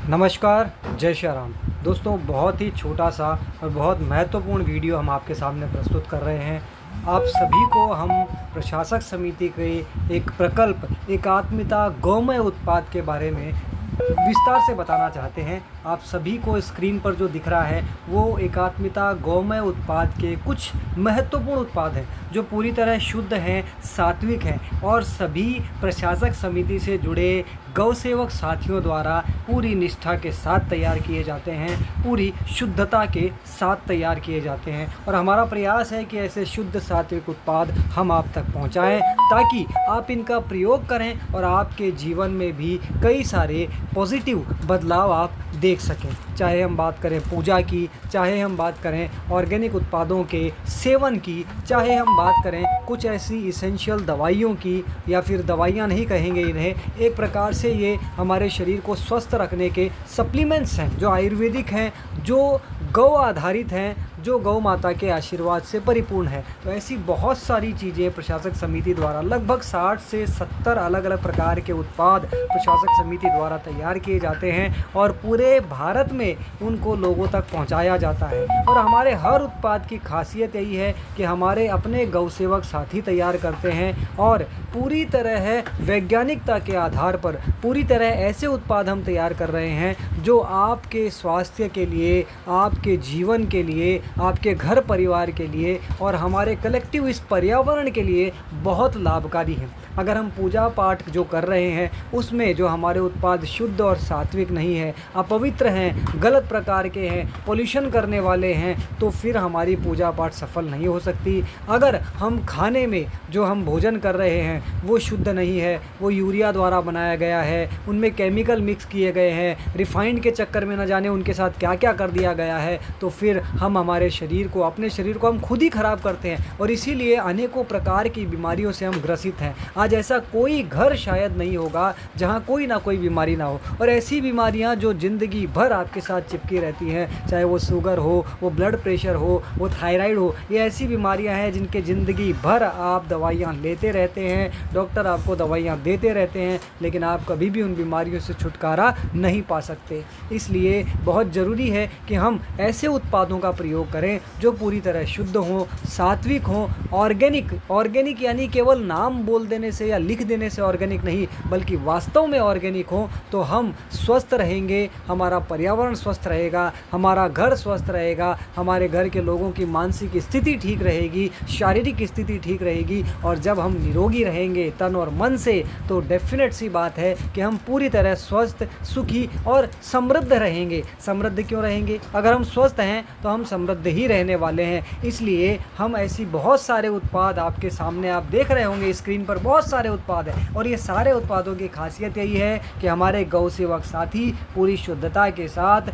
नमस्कार, जय श्री राम। दोस्तों, बहुत ही छोटा सा और बहुत महत्वपूर्ण वीडियो हम आपके सामने प्रस्तुत कर रहे हैं। आप सभी को हम प्रशासक समिति के एक प्रकल्प एकात्मिता गौमय उत्पाद के बारे में विस्तार से बताना चाहते हैं। आप सभी को स्क्रीन पर जो दिख रहा है वो एकात्मिता गौमय उत्पाद के कुछ महत्वपूर्ण उत्पाद हैं जो पूरी तरह शुद्ध हैं, सात्विक हैं और सभी प्रशासक समिति से जुड़े गौ सेवक साथियों द्वारा पूरी निष्ठा के साथ तैयार किए जाते हैं, पूरी शुद्धता के साथ तैयार किए जाते हैं। और हमारा प्रयास है कि ऐसे शुद्ध सात्विक उत्पाद हम आप तक पहुंचाएं ताकि आप इनका प्रयोग करें और आपके जीवन में भी कई सारे पॉजिटिव बदलाव आप देख सकें। चाहे हम बात करें पूजा की, चाहे हम बात करें ऑर्गेनिक उत्पादों के सेवन की, चाहे हम बात करें कुछ ऐसी इसेंशियल दवाइयों की, या फिर दवाइयाँ नहीं कहेंगे इन्हें, एक प्रकार से ये हमारे शरीर को स्वस्थ रखने के सप्लीमेंट्स हैं जो आयुर्वेदिक हैं, जो गौ आधारित हैं, जो गौ माता के आशीर्वाद से परिपूर्ण है। तो ऐसी बहुत सारी चीज़ें प्रशासक समिति द्वारा लगभग 60 से 70 अलग अलग प्रकार के उत्पाद प्रशासक समिति द्वारा तैयार किए जाते हैं और पूरे भारत में उनको लोगों तक पहुंचाया जाता है। और हमारे हर उत्पाद की खासियत यही है कि हमारे अपने गौ सेवक साथी तैयार करते हैं और पूरी तरह वैज्ञानिकता के आधार पर पूरी तरह ऐसे उत्पाद हम तैयार कर रहे हैं जो आपके स्वास्थ्य के लिए, आपके जीवन के लिए, आपके घर परिवार के लिए और हमारे कलेक्टिव इस पर्यावरण के लिए बहुत लाभकारी हैं। अगर हम पूजा पाठ जो कर रहे हैं उसमें जो हमारे उत्पाद शुद्ध और सात्विक नहीं है, अपवित्र हैं, गलत प्रकार के हैं, पोल्यूशन करने वाले हैं, तो फिर हमारी पूजा पाठ सफल नहीं हो सकती। अगर हम खाने में जो हम भोजन कर रहे हैं वो शुद्ध नहीं है, वो यूरिया द्वारा बनाया गया है, उनमें केमिकल मिक्स किए गए हैं, रिफाइंड के चक्कर में न जाने उनके साथ क्या क्या कर दिया गया है, तो फिर हम हमारे शरीर को, अपने शरीर को हम खुद ही ख़राब करते हैं और इसीलिए अनेकों प्रकार की बीमारियों से हम ग्रसित हैं। आज ऐसा कोई घर शायद नहीं होगा जहाँ कोई ना कोई बीमारी ना हो। और ऐसी बीमारियाँ जो ज़िंदगी भर आपके साथ चिपकी रहती हैं, चाहे वो शुगर हो, वो ब्लड प्रेशर हो, वो थायराइड हो, ये ऐसी बीमारियाँ हैं जिनके ज़िंदगी भर आप दवाइयाँ लेते रहते हैं, डॉक्टर आपको दवाइयाँ देते रहते हैं, लेकिन आप कभी भी उन बीमारियों से छुटकारा नहीं पा सकते। इसलिए बहुत ज़रूरी है कि हम ऐसे उत्पादों का प्रयोग करें जो पूरी तरह शुद्ध हों, सात्विक हों, ऑर्गेनिक यानी केवल नाम बोल देने से या लिख देने से ऑर्गेनिक नहीं, बल्कि वास्तव में ऑर्गेनिक हों, तो हम स्वस्थ रहेंगे, हमारा पर्यावरण स्वस्थ रहेगा, हमारा घर स्वस्थ रहेगा, हमारे घर के लोगों की मानसिक स्थिति ठीक रहेगी, शारीरिक स्थिति ठीक रहेगी। और जब हम निरोगी रहेंगे तन और मन से, तो डेफिनेट सी बात है कि हम पूरी तरह स्वस्थ, सुखी और समृद्ध रहेंगे। समृद्ध क्यों रहेंगे? अगर हम स्वस्थ हैं तो हम समृद्ध ही रहने वाले हैं। इसलिए हम ऐसी बहुत सारे उत्पाद आपके सामने आप देख रहे होंगे स्क्रीन पर, बहुत सारे उत्पाद हैं और ये सारे उत्पादों की खासियत यही है कि हमारे गौ सेवक साथी पूरी शुद्धता के साथ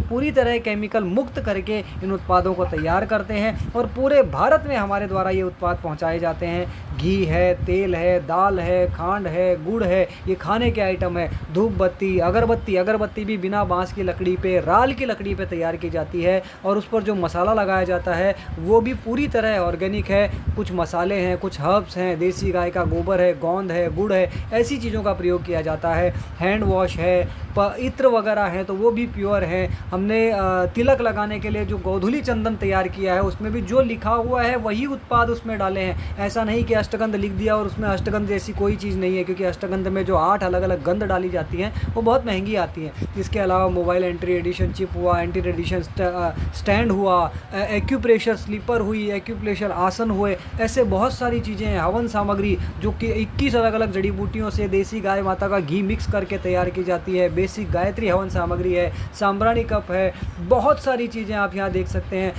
पूरी तरह केमिकल मुक्त करके इन उत्पादों को तैयार करते हैं और पूरे भारत में हमारे द्वारा ये उत्पाद पहुंचाए जाते हैं। घी है, तेल है, दाल है, खांड है, गुड़ है, ये खाने के आइटम है। धूप बत्ती, अगरबत्ती भी बिना बांस की लकड़ी पे, राल की लकड़ी पे तैयार की जाती है और उस पर जो मसाला लगाया जाता है वो भी पूरी तरह ऑर्गेनिक है। कुछ मसाले हैं, कुछ हर्ब्स हैं, देसी गाय का गोबर है, गोंद है, गुड़ है, ऐसी चीज़ों का प्रयोग किया जाता है। हैंड वॉश है, इत्र वगैरह हैं तो वो भी प्योर हैं। हमने तिलक लगाने के लिए जो गोधुली चंदन तैयार किया है उसमें भी जो लिखा हुआ है वही उत्पाद उसमें डाले हैं। ऐसा नहीं कि अष्टगंध लिख दिया और उसमें अष्टगंध जैसी कोई चीज़ नहीं है, क्योंकि अष्टगंध में जो 8 अलग अलग गंध डाली जाती हैं वो बहुत महंगी आती हैं। इसके अलावा मोबाइल एंटी रेडिएशन चिप हुआ, एंटी रेडिएशन स्टैंड हुआ, एक्यूप्रेशर स्लीपर हुई, एक्यूप्रेशर आसन हुए, ऐसे बहुत सारी चीज़ें हैं। हवन सामग्री जो कि 21 अलग अलग जड़ी बूटियों से देसी गाय माता का घी मिक्स करके तैयार की जाती है। बेसिक गायत्री हवन सामग्री है, सांब्राणी कप है, बहुत सारी चीज़ें आप यहाँ देख सकते हैं।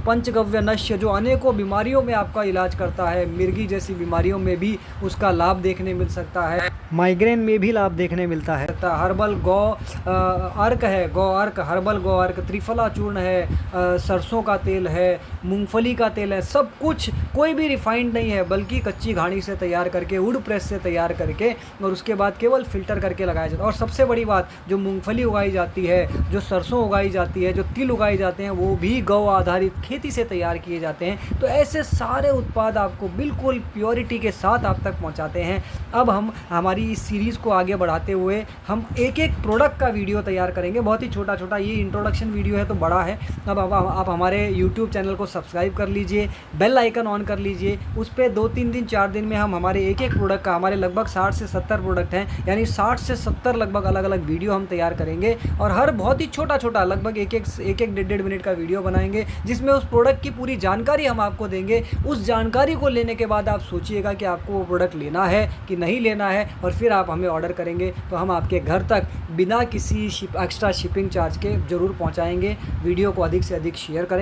पंचगव्य नश्य जो अनेकों बीमारियों में आपका इलाज करता है, मिर्गी जैसी बीमारियों में भी उसका लाभ देखने मिल सकता है, माइग्रेन में भी लाभ देखने मिलता है। हर्बल गौ अर्क है, गौ अर्क, हर्बल गौ अर्क, त्रिफला चूर्ण है, सरसों का तेल है, मूंगफली का तेल है, सब कुछ कोई भी रिफाइंड नहीं है बल्कि कच्ची घानी से तैयार तैयार करके, वुड प्रेस से तैयार करके, और उसके बाद केवल फ़िल्टर करके लगाया जाता है। और सबसे बड़ी बात, जो मूंगफली उगाई जाती है, जो सरसों उगाई जाती है, जो तिल उगाए जाते हैं, वो भी गौ आधारित खेती से तैयार किए जाते हैं। तो ऐसे सारे उत्पाद आपको बिल्कुल प्योरिटी के साथ आप तक पहुंचाते हैं। अब हम हमारी इस सीरीज़ को आगे बढ़ाते हुए हम एक एक प्रोडक्ट का वीडियो तैयार करेंगे, बहुत ही छोटा छोटा। ये इंट्रोडक्शन वीडियो है तो बड़ा है। अब आप हमारे यूट्यूब चैनल को सब्सक्राइब कर लीजिए, बेल आइकन ऑन कर लीजिए। उस पर 2-3 दिन 4 दिन में हम हमारे एक एक प्रोडक्ट का, हमारे लगभग 60 से 70 प्रोडक्ट हैं, यानी 60 से 70 लगभग अलग अलग वीडियो हम तैयार करेंगे। और हर बहुत ही छोटा छोटा, लगभग एक एक डेढ़ मिनट का वीडियो बनाएंगे, जिसमें उस प्रोडक्ट की पूरी जानकारी हम आपको देंगे। उस जानकारी को लेने के बाद आप सोचिएगा कि आपको वो प्रोडक्ट लेना है कि नहीं लेना है, और फिर आप हमें ऑर्डर करेंगे तो हम आपके घर तक बिना किसी एक्स्ट्रा शिपिंग चार्ज के ज़रूर पहुंचाएंगे। वीडियो को अधिक से अधिक शेयर करें।